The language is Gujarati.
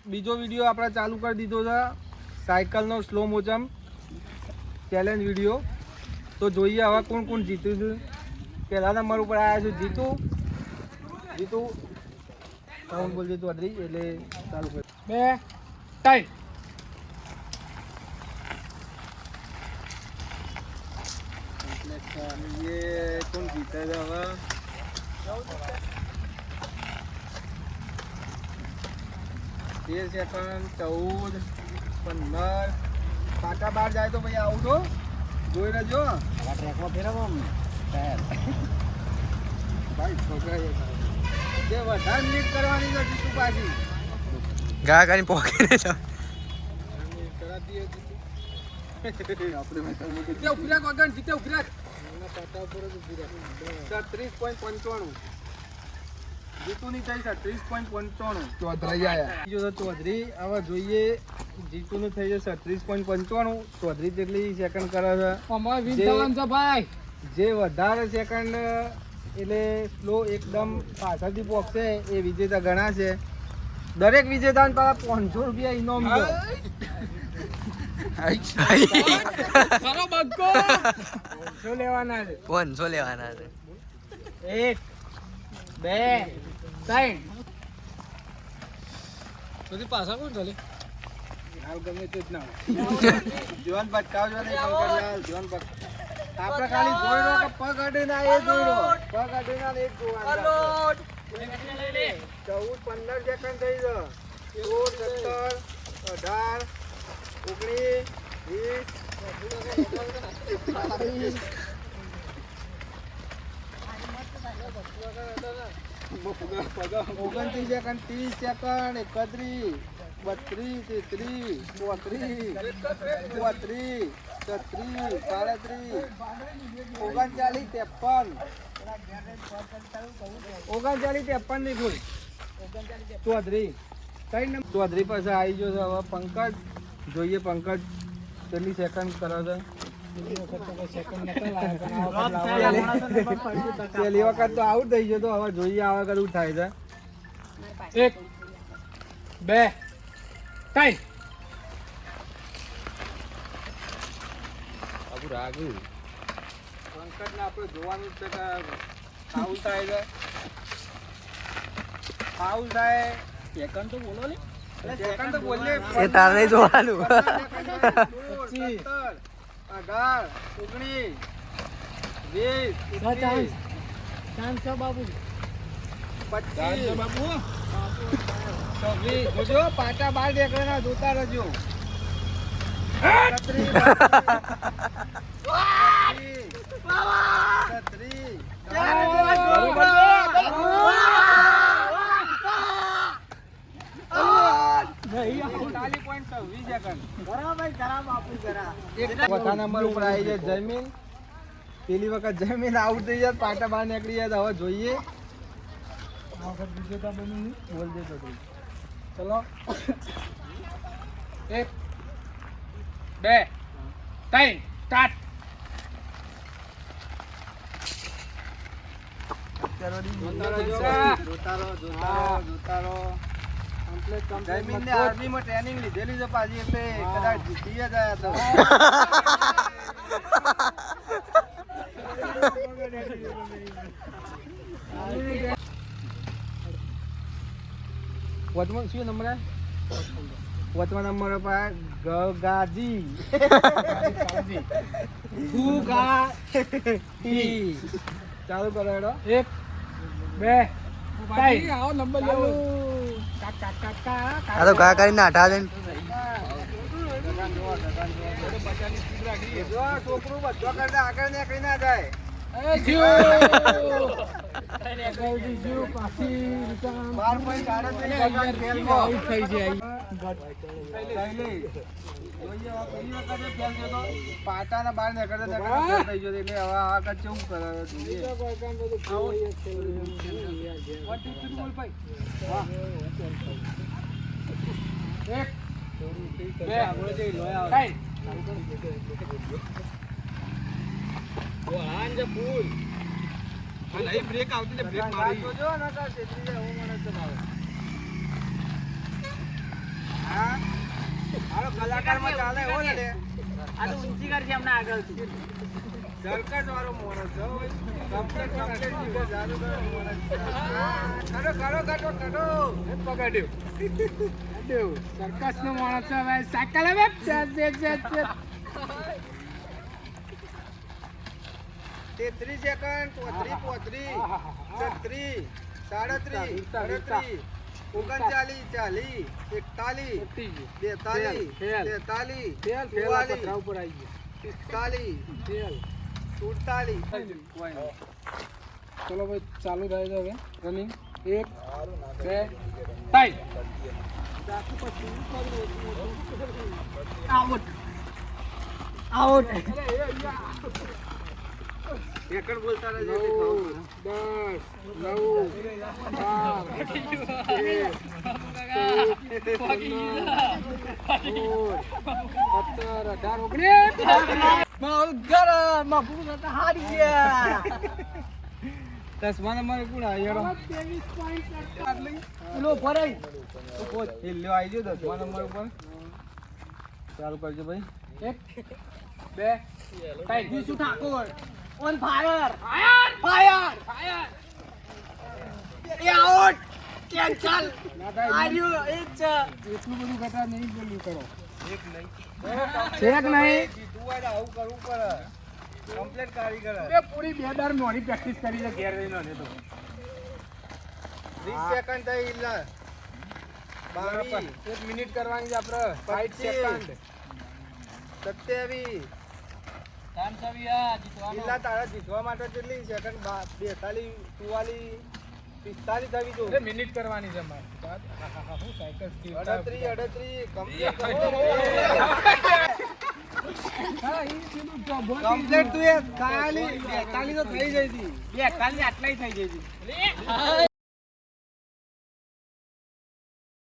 બીજો વિડીયો આપણે ચાલુ કરી દીધો છે સાયકલનો સ્લો મોશન ચેલેન્જ વિડીયો. તો જોઈએ હવે કોણ કોણ જીત્યું છે. પહેલા નંબર ઉપર આવ્યા છે જીતુ કાઉન્ટ બોલજે તું અદરી એટલે ચાલુ કરી 2 3 ये कौन जीता है હવે 13 સેકન્ડ 14 15 પાટા બહાર જાય તો ભાઈ આઉટ હો જોઈ રહેજો. ટ્રેકમાં ફેરવો ટાયર ભાઈ છોકરા જે વધારે લીડ કરવાની છે જીતુ પાછી ગા ગાની પોકેટ છે કરાતી હતી આપણે મેં જીતે ઉભરા કોગન જીતે ઉભરા ના પાટા ઉપર જ ઉભરા 30.95 જીતુની થઈ 30.95 ચૌધરી આયા બીજો ચૌધરી હવે જોઈએ જીતુનું થઈ જશે 30.95 ચૌધરી જેટલી સેકન્ડ કરે છે અમાર વિન થવાનું છે ભાઈ. જે વધારે સેકન્ડ એટલે સ્લો એકદમ પાછળથી પહોંચશે એ વિજેતા ગણાશે. દરેક વિજેતાને પાછા 500 રૂપિયા ઇનામ છે. ખરો બગ્ગો 500 લેવાના છે. 500 લેવાના છે. 1 2 3 સુધી પાછા કોણ ચાલે હાલ ગમે તે જ ના જીવન ભટકાવજો નહીં પંકજ જીવન આપણે ખાલી જોઈ રહ્યો કે પગ અડે ના એ જોઈ રહ્યો પગ અડે ના એક જોવાનું 14 15 સેકન્ડ થઈ ગયો 16 17 18 19 20 સેકન્ડ 30 સેકન્ડ 31 32 33 34 35 36 37 39 53 ની ભૂલ ચૌધરી ચૌધરી પાસે આવી ગયો છે. હવે પંકજ જોઈએ પંકજ કેટલી સેકન્ડ કરે છે. પહેલી વખત તો આઉટ થઈ ગયો તો હવે જોઈએ આ વખત શું થાય છે. 1 2 3 પંકજને આપણે જોવાનું છે કે ફાઉલ થાય છે ફાઉલ થાય સેકન્ડ તો બોલો ને સેકન્ડ તો બોલે એ તારે જોવાનું 25 18 19 20 ચાન્સ બાબુ 25 બાબુ 26 જોજો પાટા બાર દેખવાના જોતા રહેજો 4 નંબર ઉપર આવી જાય જયમીન. પેલી વખત જયમીન આઉટ થઈ જાય પાટા બહાર નીકળી જાય. હવે જોઈએ આ વખત વિજેતા બની બોલ દે તો ચલો 1 2 3 સ્ટાર્ટ. જોતા રહો જયમીન ને આર્મીમાં ટ્રેનિંગ લીધેલી છે પાછી એટલે કદાચ જીતી જાય તો વચમાં શું નંબર વચમાં નંબર પર ગગાજી ચાલુ કરો એડો 1 2 3 આવો નંબર લેવો. આ તો ગા કરીને નાઠા દે છોકરું બધો કરતા આગળ નીકળી ના જાય. પાટા બહાર નીકળતા થઈ ગયો એટલે હવે આ વખત કેવું કરે આ નહીં બ્રેક આવતી ને બ્રેક મારી જો ના કા છેતરી જાય હું મને તો ભાવે હા હાલો કલાકારમાં ચાલે હો ને આ તો ઊંચી કરશે હમણાં આગળથી. સરકસ વાળો મોણસ છો કમ્પ્લેટ જીવે જાદુગર મોણસ કાઢો કાઢો કાઢો કાઢો પકડ્યો. સર્કસનો માણસ છે હવે. સાયકલ હવે છે. 33 સેકન્ડ 35 36 37 38 39 40 41 42 43 44 ઉપર આવી ગયો. 45 ચલો ભાઈ ચાલુ થાય છે હવે રનિંગ. 1 2 3 આઉટ. એકડ બોલતા રહેજો 9 10 નંબર કોણ આયો લો ફરાઈ. હિલ્યો આવી ગયો 10 નંબર ઉપર ચાલુ કરજો ભાઈ 1 2 3 વિશુ ઠાકોર ઓન ફાયર. એ આઉટ. કેન્સલ. આર્યો એ જ એટલું બધું ઘટા નહીં બોલ્યું કરો. એક નહીં છેક નહીં. જીતવું હોય તો આવું કરવું પડે કમ્પ્લેટ કારીગર એ પૂરી 2 દાર મોની પ્રેક્ટિસ કરી છે ઘેર રહીને ને તો 20 સેકન્ડ થઈ હિલ્લા 22 1 મિનિટ કરવાની છે આપણે 60 સેકન્ડ. 27 હિલ્લા તારા જીતવા માટે કેટલી સેકન્ડ 42 44 45 થવી જો એટલે મિનિટ કરવાની છે મારે. હું સાયકલ સ્કીલ 38 કમ્પ્લીટ હા ઈ પેલું તો બોલ. કમ્પ્લીટ તું એ ખાલી 42 તો થઈ જઈ હતી 42 આટલાય થઈ જઈ છે.